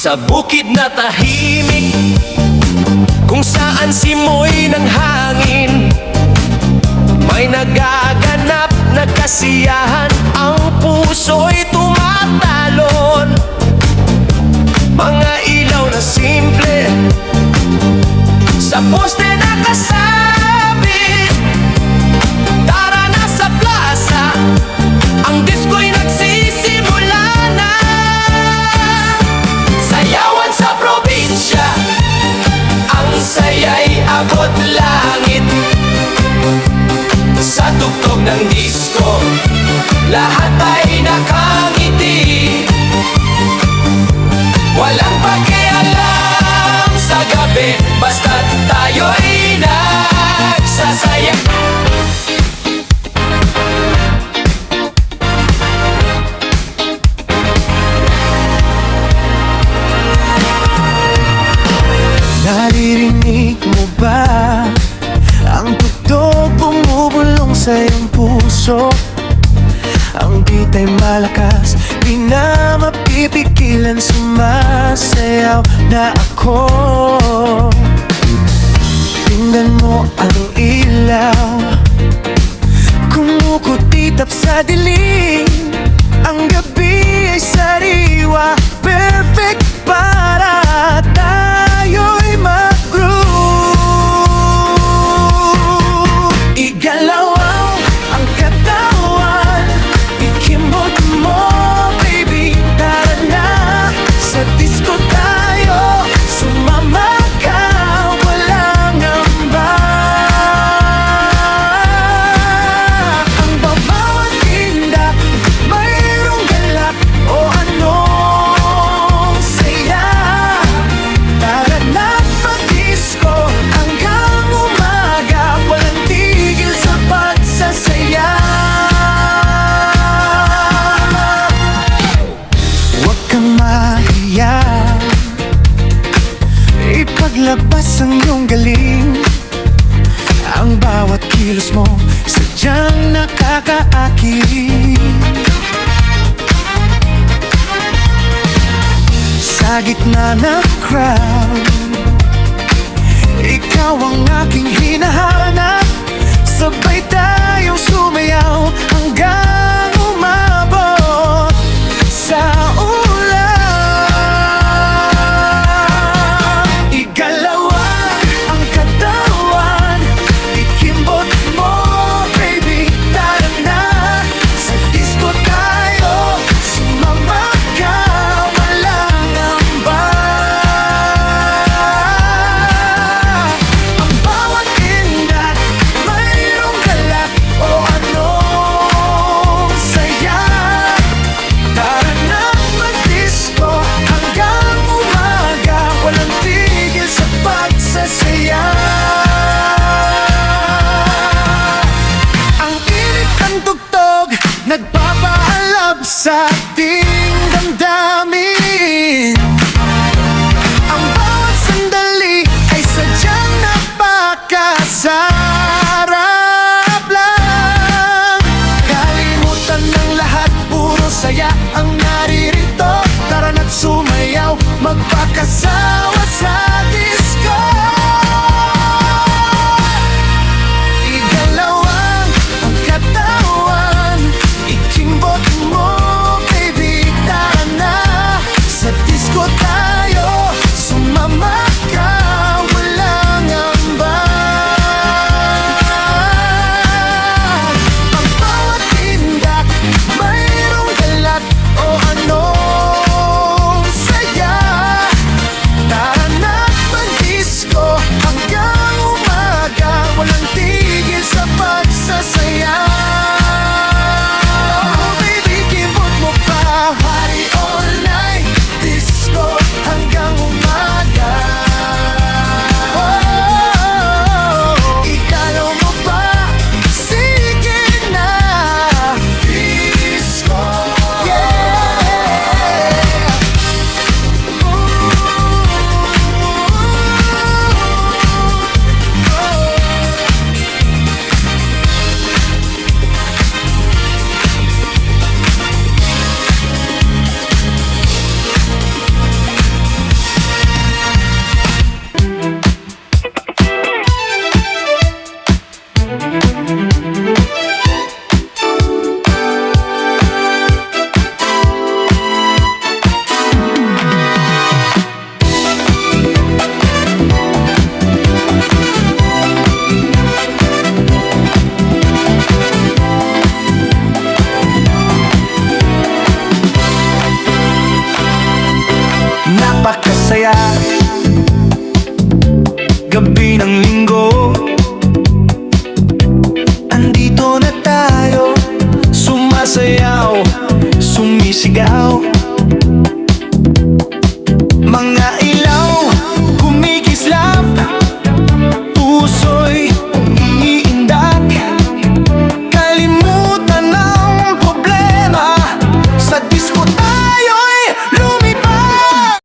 Sa bukid na tahimik, kung saan simoy ng hangin, may nagaganap na kasiyahan. Ang puso'y tumatalon, mga ilaw na simple sa poste nakasabit. Tara na sa plaza, ang disko'y nagsisimula na. Sayawan sa probinsya, ang saya'y abot langit. Sa tugtog ng disko, lahat ay nakangiti. Walang pakialam sa gabi, basta't tayo'y nagsasaya. Naririnig mo ba ang tugtog bumubulong sa iyong puso? Ang beat ay malakas, di na mapipigilan. Sumasayaw na ako. Tingnan mo ang ilaw, kumukutitap sa dilim. Ang gabi ay sariwa, perfect para tayo'y mag-groove. Igalaw ang katawan, ikimbot mo, baby. Tara na, sa disco tayo, sumama ka, walang amba. Ang bawat tinda, mayroong galak o anong saya. Tara na mag-disco hanggang umaga, walang tigil sa pagsasaya. Huwag kang mahiya, ipaglabas ang iyong galing. Ang bawat kilos mo sadyang nakakaakit. Sa gitna ng crowd, ikaw ang aking hinahanap. Sabay tayong sumayaw hanggang umabot sa ulan. Igalawan ang katawan, ikimbot mo, baby. Tara na, sa disco tayo, sumama ka, walang amba. Ang bawat tinda't mayroong galak o anong saya. Tara na mag-disco hanggang umaga, walang tigil sa pagsasaya. Ang init ng tugtog, nagpapaalab sa ating damdamin. Ang bawat sandali ay sadyang napakasarap lang. Kalimutan ng lahat, puro saya ang naririto. Tara na't sumayaw, magpakasawa sa disco. Igalawang ang katawan, ikimbot mo, baby. Napakasaya, gabi ng linggo, andito na tayo, sumasayaw, sumisigaw.